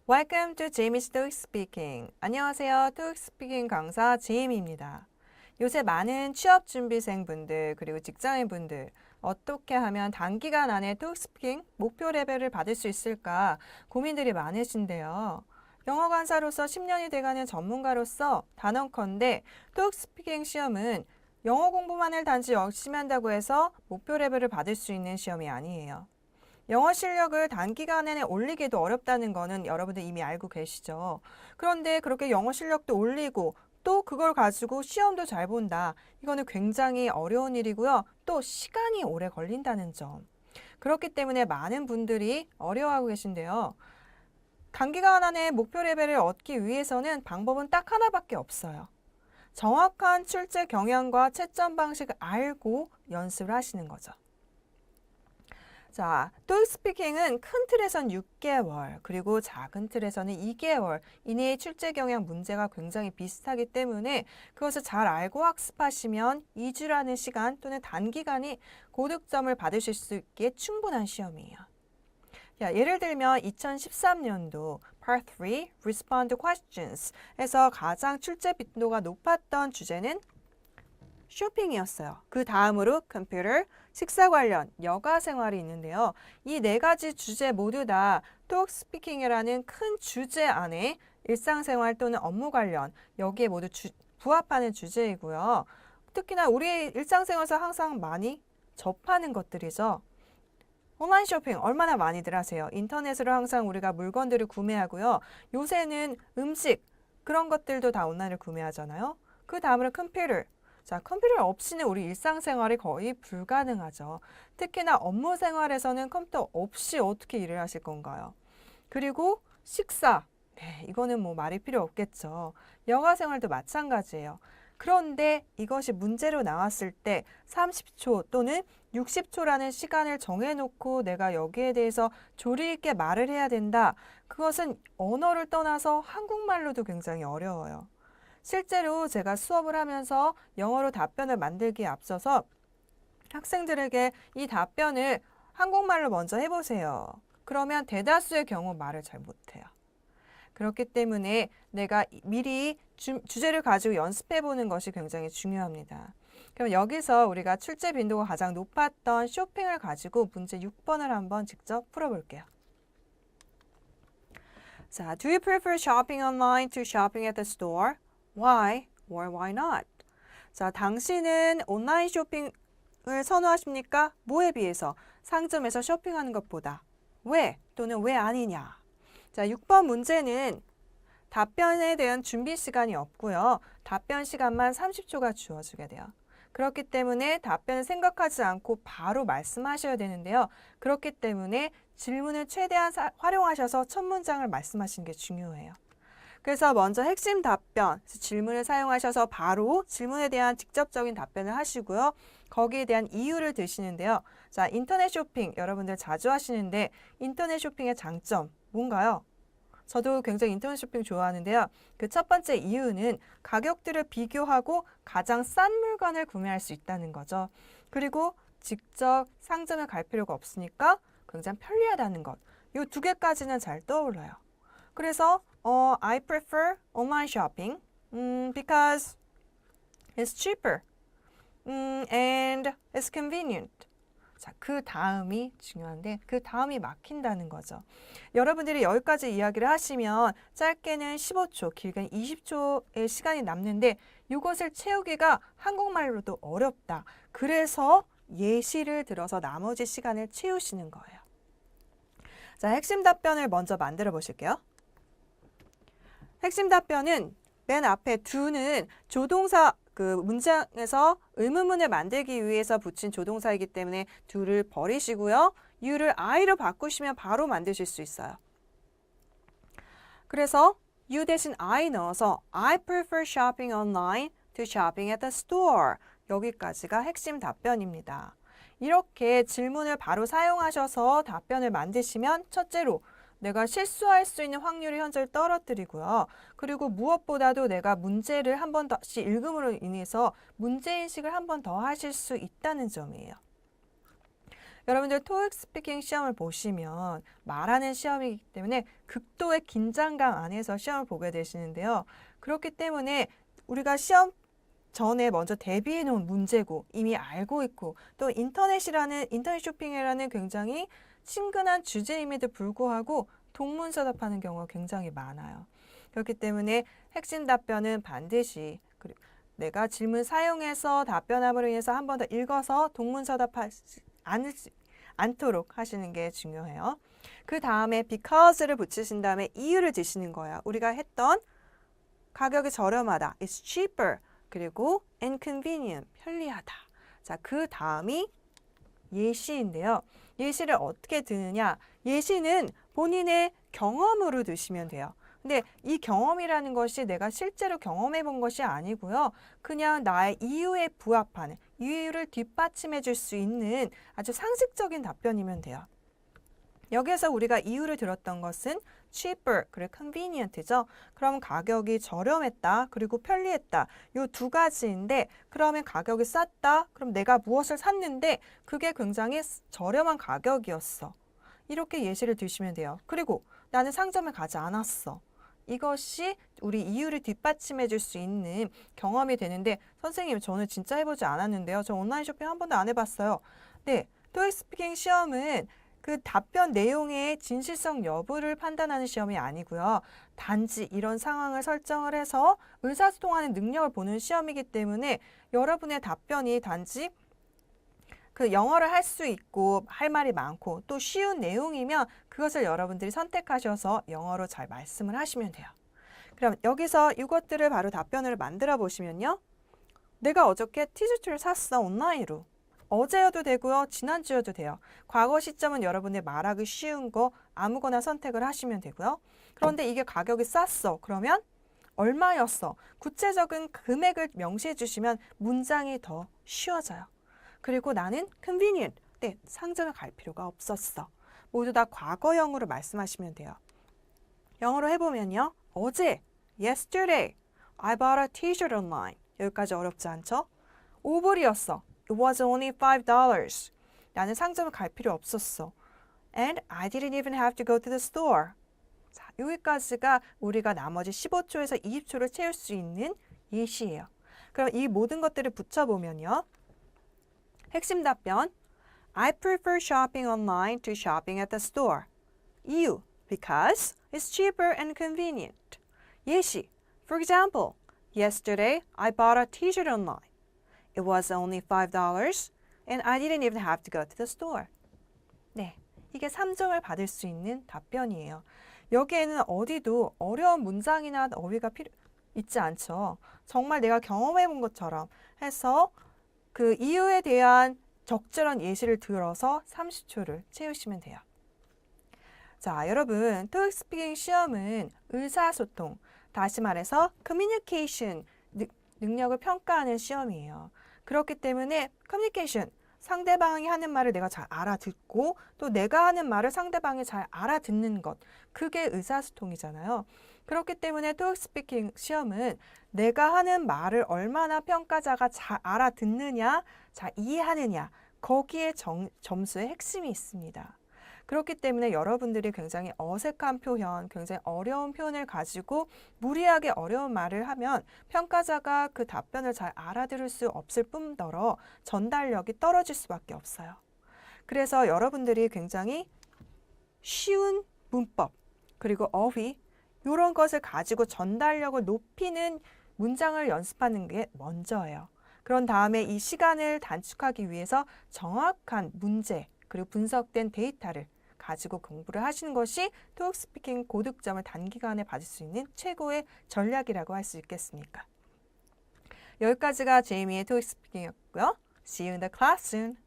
Welcome to Jamie's TOEIC Speaking. 안녕하세요. TOEIC Speaking 강사 제이미입니다. 요새 많은 취업 준비생분들 그리고 직장인분들 어떻게 하면 단기간 안에 TOEIC Speaking 목표 레벨을 받을 수 있을까 고민들이 많으신데요. 영어 강사로서 10년이 돼가는 전문가로서 단언컨대 TOEIC Speaking 시험은 영어 공부만을 단지 열심히 한다고 해서 목표 레벨을 받을 수 있는 시험이 아니에요. 영어 실력을 단기간에 올리기도 어렵다는 거는 여러분들 이미 알고 계시죠. 그런데 그렇게 영어 실력도 올리고 또 그걸 가지고 시험도 잘 본다. 이거는 굉장히 어려운 일이고요. 또 시간이 오래 걸린다는 점. 그렇기 때문에 많은 분들이 어려워하고 계신데요. 단기간 안에 목표 레벨을 얻기 위해서는 방법은 딱 하나밖에 없어요. 정확한 출제 경향과 채점 방식을 알고 연습을 하시는 거죠. 자, TOEIC 스피킹은 큰 틀에선 6개월, 그리고 작은 틀에서는 2개월 이내의 출제 경향 문제가 굉장히 비슷하기 때문에 그것을 잘 알고 학습하시면 2주라는 시간 또는 단기간이 고득점을 받으실 수 있기에 충분한 시험이에요. 자, 예를 들면 2013년도 Part 3 Respond to Questions에서 가장 출제 빈도가 높았던 주제는 쇼핑이었어요. 그 다음으로 컴퓨터, 식사 관련, 여가 생활이 있는데요. 이 네 가지 주제 모두 다 TOEIC 스피킹이라는 큰 주제 안에 일상생활 또는 업무 관련 여기에 모두 부합하는 주제이고요. 특히나 우리 일상생활에서 항상 많이 접하는 것들이죠. 온라인 쇼핑 얼마나 많이들 하세요? 인터넷으로 항상 우리가 물건들을 구매하고요. 요새는 음식 그런 것들도 다 온라인으로 구매하잖아요. 그 다음으로 컴퓨터. 자, 컴퓨터 없이는 우리 일상생활이 거의 불가능하죠. 특히나 업무 생활에서는 컴퓨터 없이 어떻게 일을 하실 건가요? 그리고 식사. 네, 이거는 뭐 말이 필요 없겠죠. 여가 생활도 마찬가지예요. 그런데 이것이 문제로 나왔을 때 30초 또는 60초라는 시간을 정해놓고 내가 여기에 대해서 조리 있게 말을 해야 된다. 그것은 언어를 떠나서 한국말로도 굉장히 어려워요. 실제로 제가 수업을 하면서 영어로 답변을 만들기에 앞서서 학생들에게 이 답변을 한국말로 먼저 해보세요. 그러면 대다수의 경우 말을 잘 못해요. 그렇기 때문에 내가 미리 주제를 가지고 연습해보는 것이 굉장히 중요합니다. 그럼 여기서 우리가 출제 빈도가 가장 높았던 쇼핑을 가지고 문제 6번을 한번 직접 풀어볼게요. 자, do you prefer shopping online to shopping at the store? Why or why not? 자, 당신은 온라인 쇼핑을 선호하십니까? 뭐에 비해서? 상점에서 쇼핑하는 것보다. 왜 또는 왜 아니냐? 자, 6번 문제는 답변에 대한 준비 시간이 없고요. 답변 시간만 30초가 주어지게 돼요. 그렇기 때문에 답변을 생각하지 않고 바로 말씀하셔야 되는데요. 그렇기 때문에 질문을 최대한 활용하셔서 첫 문장을 말씀하시는 게 중요해요. 그래서 먼저 핵심 답변, 질문을 사용하셔서 바로 질문에 대한 직접적인 답변을 하시고요. 거기에 대한 이유를 드시는데요. 자, 인터넷 쇼핑 여러분들 자주 하시는데 인터넷 쇼핑의 장점 뭔가요? 저도 굉장히 인터넷 쇼핑 좋아하는데요. 그 첫 번째 이유는 가격들을 비교하고 가장 싼 물건을 구매할 수 있다는 거죠. 그리고 직접 상점에 갈 필요가 없으니까 굉장히 편리하다는 것. 이 두 개까지는 잘 떠올라요. 그래서 I prefer online shopping because it's cheaper and it's convenient. 자, 그 다음이 중요한데 그 다음이 막힌다는 거죠. 여러분들이 여기까지 이야기를 하시면 짧게는 15초, 길게는 20초의 시간이 남는데 이것을 채우기가 한국말로도 어렵다. 그래서 예시를 들어서 나머지 시간을 채우시는 거예요. 자, 핵심 답변을 먼저 만들어 보실게요. 핵심 답변은 맨 앞에 do는 조동사 그 문장에서 의문문을 만들기 위해서 붙인 조동사이기 때문에 do를 버리시고요. you를 I로 바꾸시면 바로 만드실 수 있어요. 그래서 you 대신 I 넣어서 I prefer shopping online to shopping at the store. 여기까지가 핵심 답변입니다. 이렇게 질문을 바로 사용하셔서 답변을 만드시면 첫째로 내가 실수할 수 있는 확률이 현저히 떨어뜨리고요. 그리고 무엇보다도 내가 문제를 한 번 다시 읽음으로 인해서 문제인식을 한 번 더 하실 수 있다는 점이에요. 여러분들 토익 스피킹 시험을 보시면 말하는 시험이기 때문에 극도의 긴장감 안에서 시험을 보게 되시는데요. 그렇기 때문에 우리가 시험 전에 먼저 대비해 놓은 문제고 이미 알고 있고 또 인터넷 쇼핑이라는 굉장히 친근한 주제임에도 불구하고 동문서답하는 경우가 굉장히 많아요. 그렇기 때문에 핵심 답변은 반드시 그리고 내가 질문 사용해서 답변함으로 인해서 한 번 더 읽어서 동문서답하지 않도록 하시는 게 중요해요. 그 다음에 because를 붙이신 다음에 이유를 드시는 거야. 우리가 했던 가격이 저렴하다, it's cheaper. 그리고 inconvenient, 편리하다. 자, 그 다음이 예시인데요. 예시를 어떻게 드느냐? 예시는 본인의 경험으로 드시면 돼요. 근데 이 경험이라는 것이 내가 실제로 경험해 본 것이 아니고요. 그냥 나의 이유에 부합하는, 이유를 뒷받침해 줄 수 있는 아주 상식적인 답변이면 돼요. 여기에서 우리가 이유를 들었던 것은 cheaper 그리고 convenient죠. 그럼 가격이 저렴했다 그리고 편리했다. 요 두 가지인데 그러면 가격이 쌌다. 그럼 내가 무엇을 샀는데 그게 굉장히 저렴한 가격이었어. 이렇게 예시를 드시면 돼요. 그리고 나는 상점을 가지 않았어. 이것이 우리 이유를 뒷받침해 줄 수 있는 경험이 되는데 선생님 저는 진짜 해보지 않았는데요. 저 온라인 쇼핑 한 번도 안 해봤어요. 네, 토익 스피킹 시험은 그 답변 내용의 진실성 여부를 판단하는 시험이 아니고요. 단지 이런 상황을 설정을 해서 의사소통하는 능력을 보는 시험이기 때문에 여러분의 답변이 단지 그 영어를 할 수 있고 할 말이 많고 또 쉬운 내용이면 그것을 여러분들이 선택하셔서 영어로 잘 말씀을 하시면 돼요. 그럼 여기서 이것들을 바로 답변을 만들어 보시면요. 내가 어저께 티셔츠를 샀어 온라인으로. 어제여도 되고요. 지난주여도 돼요. 과거 시점은 여러분의 말하기 쉬운 거 아무거나 선택을 하시면 되고요. 그런데 이게 가격이 쌌어. 그러면 얼마였어? 구체적인 금액을 명시해 주시면 문장이 더 쉬워져요. 그리고 나는 convenient. 네, 상점에 갈 필요가 없었어. 모두 다 과거형으로 말씀하시면 돼요. 영어로 해보면요. 어제, yesterday, I bought a t-shirt online. 여기까지 어렵지 않죠? 5불이었어. It was only $5. 나는 상점을 갈 필요 없었어. And I didn't even have to go to the store. 자, 여기까지가 우리가 나머지 15초에서 20초를 채울 수 있는 예시예요. 그럼 이 모든 것들을 붙여보면요. 핵심 답변 I prefer shopping online to shopping at the store. 이유 because it's cheaper and convenient. 예시 For example, yesterday I bought a t-shirt online. It was only $5 and I didn't even have to go to the store. 네, 이게 3점을 받을 수 있는 답변이에요. 여기에는 어디도 어려운 문장이나 어휘가 있지 않죠. 정말 내가 경험해 본 것처럼 해서 그 이유에 대한 적절한 예시를 들어서 30초를 채우시면 돼요. 자, 여러분, 토익 스피킹 시험은 의사소통, 다시 말해서 커뮤니케이션 능력을 평가하는 시험이에요. 그렇기 때문에 커뮤니케이션, 상대방이 하는 말을 내가 잘 알아듣고 또 내가 하는 말을 상대방이 잘 알아듣는 것, 그게 의사소통이잖아요. 그렇기 때문에 토익 스피킹 시험은 내가 하는 말을 얼마나 평가자가 잘 알아듣느냐, 잘 이해하느냐, 거기에 점수의 핵심이 있습니다. 그렇기 때문에 여러분들이 굉장히 어색한 표현, 굉장히 어려운 표현을 가지고 무리하게 어려운 말을 하면 평가자가 그 답변을 잘 알아들을 수 없을 뿐더러 전달력이 떨어질 수밖에 없어요. 그래서 여러분들이 굉장히 쉬운 문법, 그리고 어휘, 이런 것을 가지고 전달력을 높이는 문장을 연습하는 게 먼저예요. 그런 다음에 이 시간을 단축하기 위해서 정확한 문제, 그리고 분석된 데이터를 가지고 공부를 하시는 것이 토익 스피킹 고득점을 단기간에 받을 수 있는 최고의 전략이라고 할 수 있겠습니까? 여기까지가 제이미의 토익 스피킹이었고요. See you in the class soon.